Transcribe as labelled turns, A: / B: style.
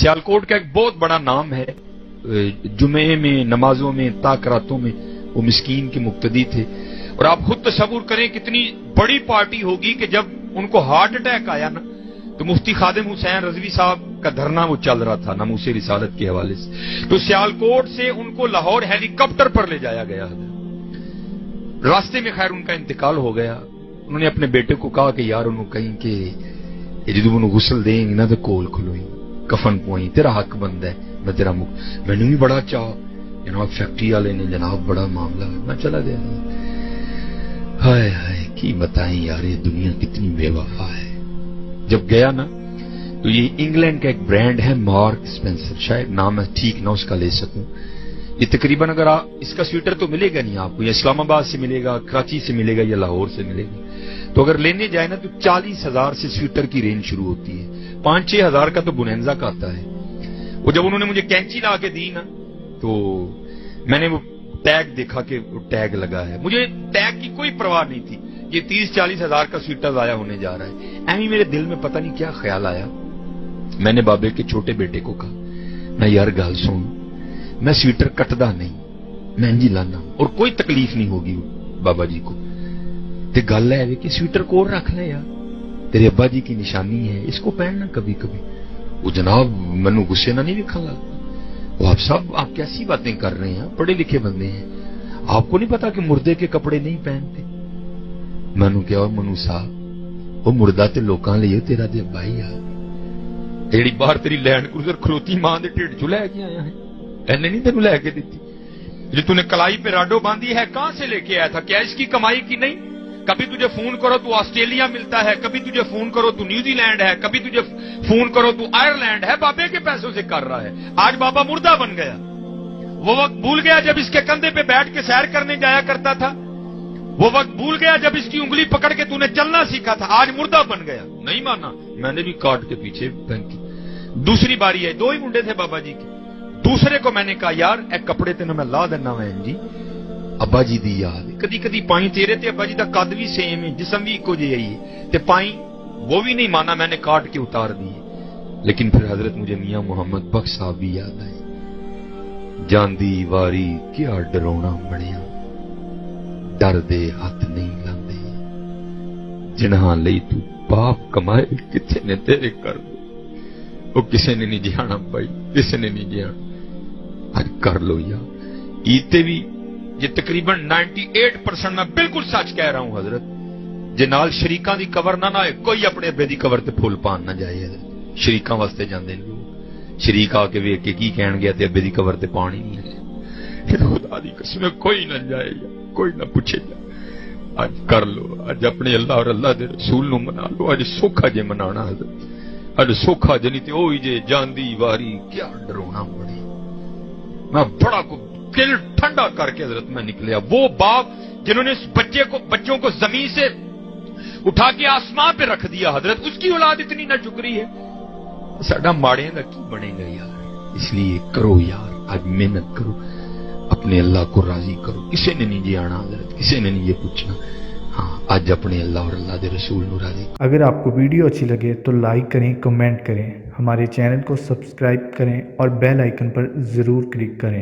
A: सियालकोट का एक बहुत बड़ा नाम है, जुमे में, नमाजों में, ताकरातों में वो मिस्कीन के मुक्तदी थे। और आप खुद तसव्वुर करें कितनी बड़ी पार्टी होगी कि जब उनको हार्ट अटैक आया ना, तो मुफ्ती खादिम हुसैन रजवी साहब का धरना वो चल रहा था नामूसे रिसालत के हवाले से, तो सियालकोट से उनको लाहौर हेलीकॉप्टर पर ले जाया गया। रास्ते में खैर उनका इंतकाल हो गया। उन्होंने अपने बेटे को कहा कि यार उन्होंने कहीं कि जदों उन्होंने गुसल देंगे ना तो कोल खुलोई, कफन पोई, तेरा हक बनता है, मैं तेरा मुख, मैनू भी बड़ा चाह जनाब, फैक्ट्री वाले ने जनाब बड़ा मामला, मैं चला गया। हाय हाय की बताएं यार, ये दुनिया कितनी बेवफा है। जब गया ना तो ये इंग्लैंड का एक ब्रांड है मार्क स्पेंसर, शायद नाम है ठीक ना उसका ले सकूं। ये तकरीबन अगर आप इसका स्वेटर तो मिलेगा नहीं आपको, या इस्लामाबाद से मिलेगा, कराची से मिलेगा, या लाहौर से मिलेगा। तो अगर लेने जाए ना तो 40,000 से स्वेटर की रेंज शुरू होती है, 5-6 हजार का तो बुनेंजा का आता है। वो जब उन्होंने मुझे कैंची ला के दी ना तो मैंने वो टैग देखा कि वो टैग लगा है, मुझे टैग की कोई परवाह नहीं थी, ये 30-40 हजार का स्वेटर ज़ाया होने जा रहा है। ऐਵੇਂ मेरे दिल में पता नहीं क्या ख्याल आया, मैंने बाबे के छोटे बेटे को कहा, मैं यार गल सुन, मैं स्वेटर कटदा नहीं, मैं इंजी लाना और कोई तकलीफ नहीं होगी बाबा जी को। ते गल है कि स्वेटर कोल रख ले यार, तेरे अब्बा जी की निशानी है, इसको पहनना कभी कभी। वो जनाब मनु गुस्से ना नहीं लिखा लगा, वो आप सब आप कैसी बातें कर रहे हैं, पढ़े लिखे बंदे हैं, आपको नहीं पता कि मुर्दे के कपड़े नहीं पहनते। मैनू क्या और मनु साहब वो मुर्दा ते लोकां लिए तेरा ते अब्बा ही आ, जेड़ी बाहर तेरी लैंड क्रूजर खलोती मां दे ढिड चो लैके आया है, एने नहीं तेनू लैके दी। जो तूने कलाई पे राडो बांधी है कहां से लेके आया था, क्या इसकी कमाई की नहीं? कभी तुझे फोन करो तो ऑस्ट्रेलिया मिलता है, कभी तुझे फोन करो तो न्यूजीलैंड है, कभी तुझे फोन करो तो आयरलैंड है, बाबे के पैसों से कर रहा है। आज बाबा मुर्दा बन गया, वो वक्त भूल गया जब इसके कंधे पे बैठ के सैर करने जाया करता था, वो वक्त भूल गया जब इसकी उंगली पकड़ के तूने चलना सीखा था। आज मुर्दा बन गया, नहीं माना, मैंने भी काट के पीछे फेंकी। दूसरी बारी है, 2 ही मुंडे थे बाबा जी के, दूसरे को मैंने कहा यार ए कपड़े तेन मैं ला देना वैन जी, अब्बा जी दी याद कदी कदी पाई, तेरे ते अब्बा जी का कद भी सेम है, जिसम भी इको जिहा ही है, ते पाई, वो भी नहीं माना, मैंने काट के उतार दिए। लेकिन फिर हजरत मुझे मियां मोहम्मद बख्श साहब भी याद आए, जांदी वारी क्या डराउना बनिया, डर दे हथ नहीं लांदे, जिन्हां लई तू पाप कमाए किथे ने तेरे कर दे, वो किसी ने नहीं जियाना भाई, किसी ने नहीं जियाना। आज कर लो यार, ईते भी ये तकरीबन 98% मैं बिल्कुल सच कह रहा हूं हजरत, जे नाल शरीकां दी कवर ना ना, कोई अपने अब्बे दी कवर ते फुल पान ना जाए। हजरत शरीकां वास्ते जांदे ने लोग, शरीक आके वेख के की कहण गया ते अब्बे दी कवर ते पानी नहीं है, खुदा दी कसम कोई ना जाए, कोई ना पूछे। आज कर लो, आज अपने अल्लाह और अल्लाह दे रसूल नूं मना लो, आज सोखा जे मनाना हजरत, आज सोखा जनी ते ओही जे जांदी वारी क्या डराउना बड़ी। मैं बड़ा को दिल ठंडा करके हजरत में निकलिया। वो बाप जिन्होंने इस बच्चों को जमीन से उठा के आसमान पे रख दिया हजरत, उसकी औलाद इतनी ना शुक्री है, साडा माड़े का की बनेगा यार। इसलिए करो यार, आज मेहनत करो, अपने अल्लाह को राजी करो, किसी ने नहीं जी आना हजरत, किसी ने नहीं ये पूछना। हाँ, आज अपने अल्लाह और अल्लाह के रसूल नूं राजी।
B: अगर आपको वीडियो अच्छी लगे तो लाइक करें, कमेंट करें, हमारे चैनल को सब्सक्राइब करें और बेल आइकन पर ज़रूर क्लिक करें।